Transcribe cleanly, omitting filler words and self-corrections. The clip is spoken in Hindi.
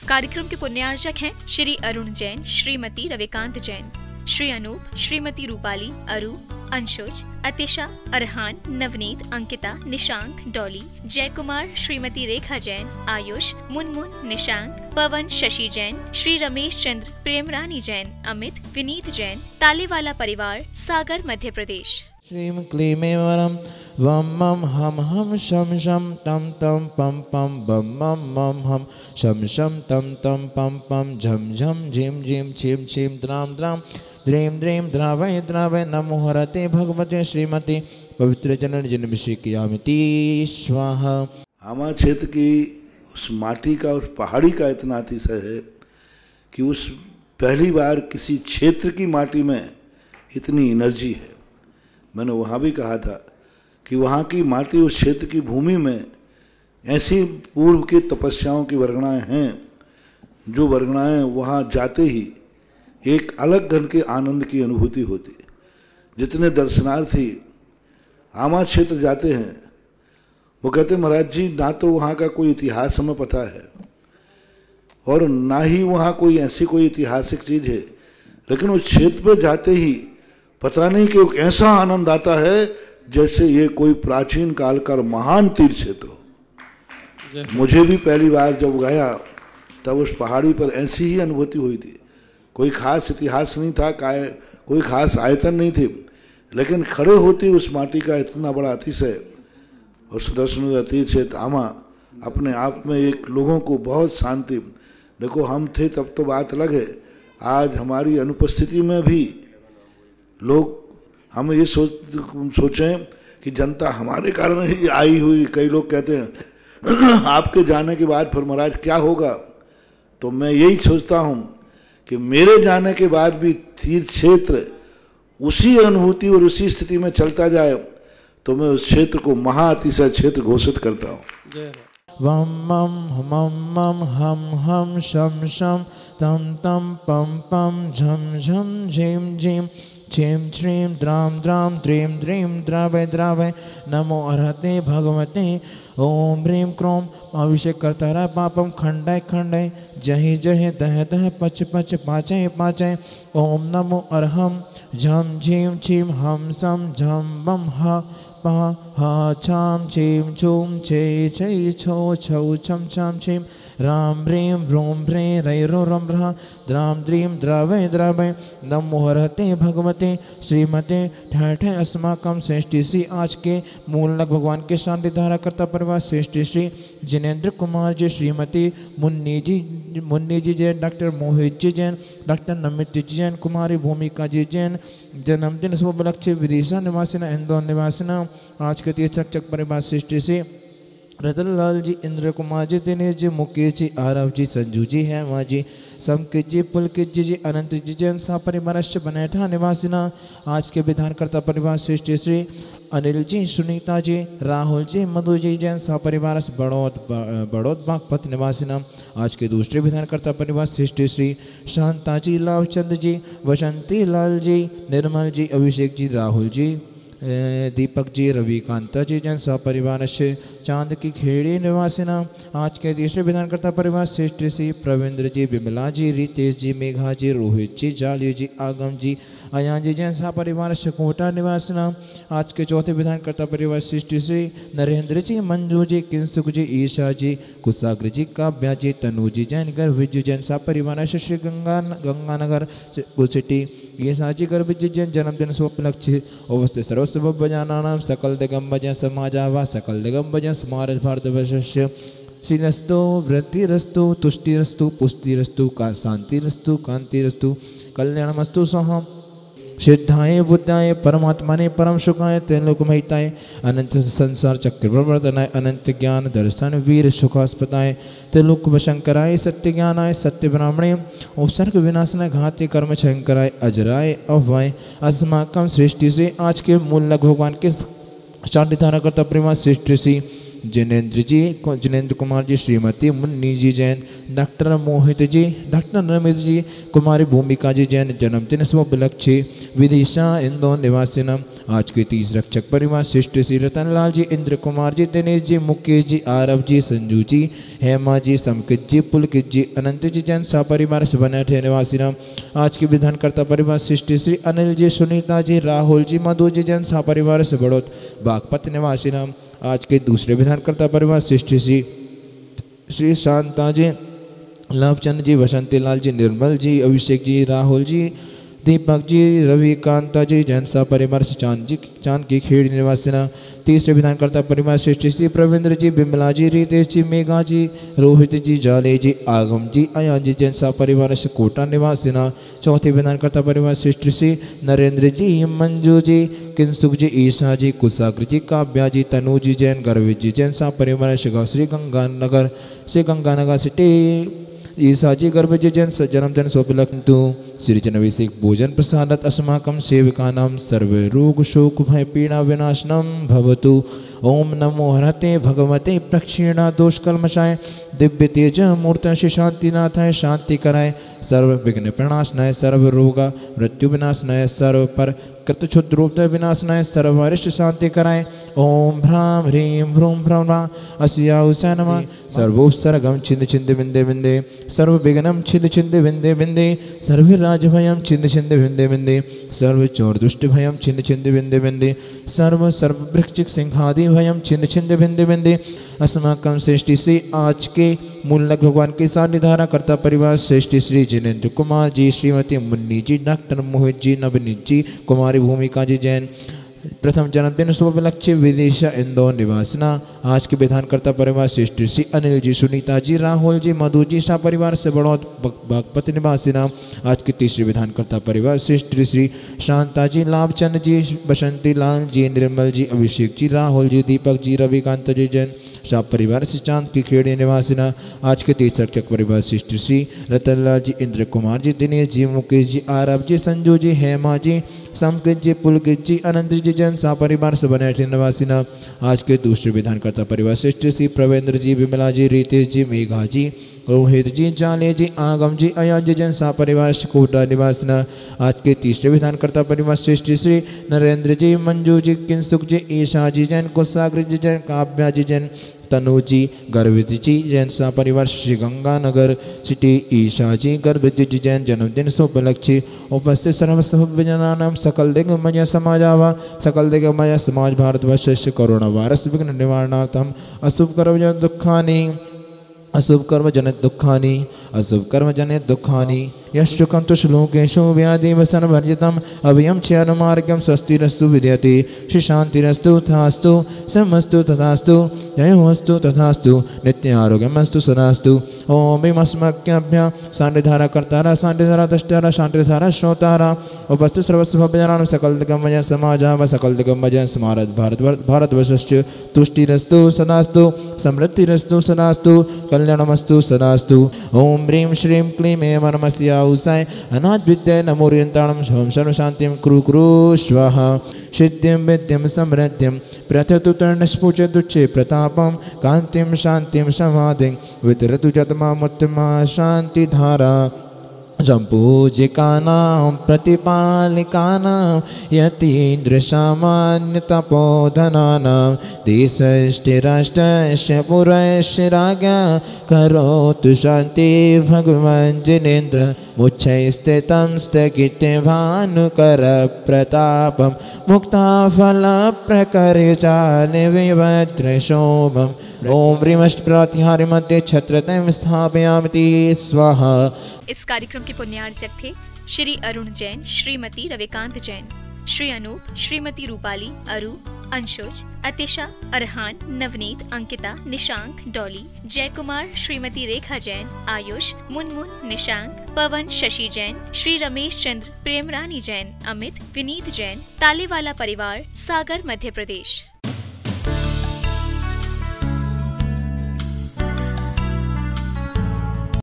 इस कार्यक्रम के पुण्यार्चक हैं श्री अरुण जैन, श्रीमती रविकांत जैन, श्री अनूप, श्रीमती रूपाली, अरू, अंशुज, अतिशा, अरहान, नवनीत, अंकिता, निशांक, डॉली, जय कुमार, श्रीमती रेखा जैन, आयुष, मुनमुन, निशांक, पवन, शशि जैन, श्री रमेश चंद्र, प्रेमरानी जैन, अमित, विनीत जैन, तालेवाला परिवार, सागर, मध्य प्रदेश। श्रीम क्लीमेवरम वम मम हम हम शम शम तम तम पम पम बम मम मम हम शम शम तम तम पम पम झम झम झिम झिम छिम छिम द्राम द्राम द्रीम द्रीम द्रावय द्रावय नमो हरते भगवते श्रीमती पवित्र जनन जन्मश्रीकियामिति स्वाहा। आमा क्षेत्र की उस माटी का, उस पहाड़ी का इतना अतिशय है कि उस पहली बार किसी क्षेत्र की माटी में इतनी एनर्जी है। मैंने वहाँ भी कहा था कि वहाँ की माटी, उस क्षेत्र की भूमि में ऐसी पूर्व की तपस्याओं की वर्गणाएँ हैं, जो वर्गणाएँ वहाँ जाते ही एक अलग ढंग के आनंद की अनुभूति होती है। जितने दर्शनार्थी आमा क्षेत्र जाते हैं वो कहते हैं महाराज जी, ना तो वहाँ का कोई इतिहास हमें पता है और ना ही वहाँ कोई ऐसी कोई ऐतिहासिक चीज़ है, लेकिन उस क्षेत्र पर जाते ही पता नहीं कि ऐसा आनंद आता है जैसे ये कोई प्राचीन काल का महान तीर्थ क्षेत्र हो। मुझे भी पहली बार जब गया तब उस पहाड़ी पर ऐसी ही अनुभूति हुई थी। कोई खास इतिहास नहीं था, कोई खास आयतन नहीं थी, लेकिन खड़े होते उस माटी का इतना बड़ा अतिशय और सुदर्शन तीर्थ क्षेत्र आमा अपने आप में एक लोगों को बहुत शांति। देखो हम थे तब तो बात अलग है, आज हमारी अनुपस्थिति में भी लोग हम ये सोचें कि जनता हमारे कारण ही आई हुई। कई लोग कहते हैं आपके जाने के बाद फिर महाराज क्या होगा, तो मैं यही सोचता हूँ कि मेरे जाने के बाद भी तीर्थ क्षेत्र उसी अनुभूति और उसी स्थिति में चलता जाए तो मैं उस क्षेत्र को महाअतिशय क्षेत्र घोषित करता हूँ। वम मम मम मम हम हम शम शम तम तम पम पम झम झम झिम झिम छिम श्रीम द्राम द्राम द्रीम द्रीम द्रावय द्रावय नमो अर्हते भगवते ओम ह्रीं क्रोम अभिषेक करता रहा पापम खंडय खंडय जहि जहि दह दह पच पच पाचय पाचय ओम नमो अर्हम झम झीम छीम हम सम झम बम हा पा हा छाम छीम छूम छे छै छो छौ छम छाम छीम राम ह्रीं ह्रूं ह्रें रैरो रम रहा द्राम द्रीं द्रावय द्रावय नमो हरते भगवते श्रीमते ठह ठह अस्माकम श्रेष्ठी श्री। आज के मूलक भगवान के शांति धारा करता परिवार श्रेष्ठी श्री जिनेन्द्र कुमार जी, श्रीमती मुन्नी जी जैन, डॉक्टर मोहित जी जैन, डॉक्टर नमित जी जैन, कुमारी भूमिका जी जैन जन्मदिन शुभ उपलक्ष्य विदिशा निवासिना इंदौर निवासिना। आज के तीर्थक परिवार श्रेष्ठी श्री रतन लाल जी, इंद्र कुमार जी, दिनेश जी, मुकेश जी, आरव जी, संजू जी, हेमा जी, समकित जी, पुलकित जी, अनंत जी जैन सा परिवार बनैठा निवासिना। आज के विधानकर्ता परिवार श्रेष्ठी श्री अनिल जी, सुनीता जी, राहुल जी, मधु जी जैन सा परिवार बड़ौद बागपत निवासिना। आज के दूसरे विधानकर्ता परिवार श्रेष्ठी श्री शांता जी, लाभचंद जी, वसंती लाल जी, निर्मल जी, अभिषेक जी, राहुल जी, दीपक जी, रविकांता जी जैन सपरिवार से चांद की खेड़ी निवासिना। आज के तीसरे विधानकर्ता परिवार श्रेष्ठ श्री प्रवीन्द्र जी, विमला जी, रितेश जी, मेघा जी, रोहित जी, जाली जी, आगम जी, अयान जी जैन सपरिवार से कोटा निवासिना। आज के चौथे विधानकर्ता परिवार श्रेष्ठ श्री नरेंद्र जी, मंजू जी, किंसुक जी, ईशा जी, कुशाग्र जी, काव्या जी, तनु जी जैन, गर्भ जी जैन सपरिवार से श्री गंगानगर सिटी ये साची गर्भ जी जैन जन्मदिन स्वोपलक्ष्य अवस्थित सर्वस्व भजानानां सकल दिगंबज समाजावा सकल दिगंबज समारज भारतवर्षस्य श्रीरस्तु वृद्धिरस्तु तुष्टिरस्तु पुष्टिरस्तु शांतिरस्तु कांतिरस्तु कल्याणमस्तु स्वाहा। सिद्धाय बुद्धाय परमात्माने परम सुखाय त्रैलोक्यमहिताय अनंत संसार चक्रवर्तनाय अनंत ज्ञान दर्शन वीर सुखास्पदाय त्रिलोक्यशंकराय सत्य ज्ञानाय सत्य ब्राह्मणे उपसर्ग विनाशनाय घाति कर्म शंकराय अजराय अव्यय अस्माकं सृष्टि से। आज के मूल भगवान के शांति धारा करता प्रेमा सृष्टि से जिनेंद्र कुमार जी, श्रीमती मुन्नी जी जैन, डॉक्टर मोहित जी, डॉक्टर रमेश जी, कुमारी भूमिका जी जैन जन्मदिन शुभलक्ष्य विदिशा इंदौर निवासिनम। आज के 30 रक्षक परिवार श्रेष्ठ श्री रतनलाल जी, इंद्र कुमार जी, दिनेश जी, मुकेश जी, आरव जी, संजू जी, हेमा जी, समकित जी, पुलकित जी, अनंत जी जैन सपरिवार सुबनाठे निवासिनम। आज के विधानकर्ता परिवार श्रेष्ठ श्री अनिल जी, सुनीता जी, राहुल जी, मधु जी जैन सपरिवार से बड़ौत बागपत निवासिनम। आज के दूसरे विधानकर्ता परिवार श्रेष्ठ श्री शांता जी, लाभचंद जी, वसंती लाल जी, निर्मल जी, अभिषेक जी, राहुल जी, दीपक जी, रवि कांता जी जैन सा परिवार से चांद की खेड़ी निवासिना। तीसरे विधानकर्ता परिवार श्रेष्ठ श्री प्रवीन्द्र जी, बिमला जी, रितेश जी, मेघा जी, रोहित जी, जाले जी, आगम जी, अयान जी जैन सा परिवार से कोटा निवासिना। चौथे विधानकर्ता परिवार श्रेष्ठ श्री नरेंद्र जी, मंजू जी, किंसुक जी, ईशा जी, कुशाग्र जी, काव्या जी, तनु जी जैन, गर्वित जी जैन सा परिवार श्री गंगानगर सिटी। ईसा जी गर्भ जी जन जन्मदिन शोभिलक्तु श्रीजनविषेक भोजन प्रसादत अस्माकं सेविकानां सर्वे रोग शोक भय पीड़ा विनाशनम भवतु। ओम नमो हरते भगवते प्रक्षीणा दोष कल्मषाय दिव्य तेज मूर्त श्री शांतिनाथाय शांति कराय सर्व विघ्न प्रणाशनाय सर्व रोग मृत्यु विनाशनाय सर्व पर कृत क्षुद्रोप विनाशनाय सर्वरिष्ट शांति कराय। ओम भ्राम ह्रीं भ्रूं भ्रमणा अस्याउषा नमः। सर्वोपसर्गम छिंद छिंद बिंदे बिंदे सर्व विघ्नम छिंद छिंद बिंदे बिंदे सर्व राजभयम छिंद छिंद बिंदे बिंदे सर्व चोर दुष्ट भयम छिंद छिंद बिंदे बिंदे सर्व सर्व वृक्षिक सिंहादि भयम छिंद छिंद बिंदे बिंदे। अस्माकं श्रेष्ठी से आज के मूलक भगवान के साथ धारा करता परिवार श्रेष्ठी श्री जिनेंद्र कुमार जी, श्रीमती मुन्नी जी, डॉक्टर मोहित जी, नवनीत जी, कुमारी भूमिका जी जैन प्रथम जन्मदिन शुभलक्ष्य विदिशा इंदौर निवासना। आज के विधानकर्ता परिवार श्रेष्ठ श्री अनिल जी, सुनीता जी, राहुल जी, मधु जी सा परिवार से बड़ौत बागपत निवासिना। आज के तीसरे विधानकर्ता परिवार श्रेष्ठ श्री शांता जी, लाभचंद जी, बसंती लाल जी, निर्मल जी, अभिषेक जी, राहुल जी, दीपक जी, रविकांत जी जैन साप परिवार से चांद की खेड़ी निवासिना। आज के 30 रक्षक परिवार श्रेष्ठ श्री रतनलाल जी, इंद्र कुमार जी, दिनेश जी, मुकेश जी, आरव जी, संजू जी, हेमा जी, समकित जी, पुलकित जी, अनंत जी जैन सा परिवार से बनाठे निवासिना। आज के दूसरे विधानकर्ता परिवार श्रेष्ठ श्री प्रवेंद्र जी, विमला जी, रितेश जी, मेघा जी, रोहित जी, जाले जी, आगम जी, अयान जी जैन सा परिवार से कोटा निवासिना। आज के तीसरे विधानकर्ता परिवार श्रेष्ठ श्री नरेंद्र जी, मंजू जी, किंसुक जी, ईशा जी जैन, कुशाग्र जी जैन, काव्या जी जैन, तनु जी, गर्वित जी जैन सा परिवार श्री गंगानगर सिटी। ईशा जी गर्वित जी जैन जन्मदिन शुभलक्ष्य उपस्थित सर्वसभ्यजनानां सकल दिग्गमय समाजावा सकल दिग्गमय समाज भारतवर्ष कोरोना वायरस विघ्न निवारणार्थम अशुभ कर्म दुखानि अशुभ कर्म जनित दुखानि यशुकं तु श्लोकेषु व्याधिवसन वर्जितम् अभयं च अनुमार्गं स्वस्तिरस्तु विद्यते श्री शांतिरस्तु तथास्तु समस्तु तथास्तु जयोस्तु तथास्तु नित्य आरोग्यमस्तु सदास्तु। ओम भीमस्मक्याभ्यां शांतिधारा कर्तारा शांतिधारा दष्टारा शांतिधारा श्रोतारा उपस्थित सर्वस्वभ्यजनानां सकल दिग्गमय समाजा व सकल दिग्गमय समाज भारतवर्षस्य तुष्टिरस्तु सदास्तु समृद्धिरस्तु सदास्तु कल्याणमस्तु सदास्तु। ओम ह्रीं श्रीं क्लीं ऐं नमस्या उसाय अनाथ विद्या नमोरियंताणं शवं सर्व शांतिं कुरु स्वाहा। सिद्धिं विद्यं समृद्धिं प्रथतु तर्णस्फुचदुच्चे प्रतापं कांतिं शांतिं समाधिं वितरतु जतमामुत्तमा शांतिधारा। जम्पूजिकानां प्रतिपालिकानां यतीन्द्रसामान्यतपोधनानां देशष्टिराष्ट्रस्य पुरस्य राज्ञा करोतु शान्ति भगवान् जिनेन्द्र मुच्छैस्थितं स्थगितभानुकरप्रतापं मुक्ताफलप्रकरचालविवज्रशोभम्। ओम ह्रीमष्टप्रतिहारी मध्ये छत्रतम स्थापयामि स्वाहा। इस कार्यक्रम के पुण्यार्चक थे श्री अरुण जैन, श्रीमती रविकांत जैन, श्री अनूप, श्रीमती रूपाली, अरु, अंशुज, अतिशा, अरहान, नवनीत, अंकिता, निशांक, डॉली, जय कुमार, श्रीमती रेखा जैन, आयुष, मुनमुन, निशांक, पवन, शशि जैन, श्री रमेश चंद्र, प्रेम रानी जैन, अमित, विनीत जैन, तालेवाला परिवार, सागर, मध्य प्रदेश।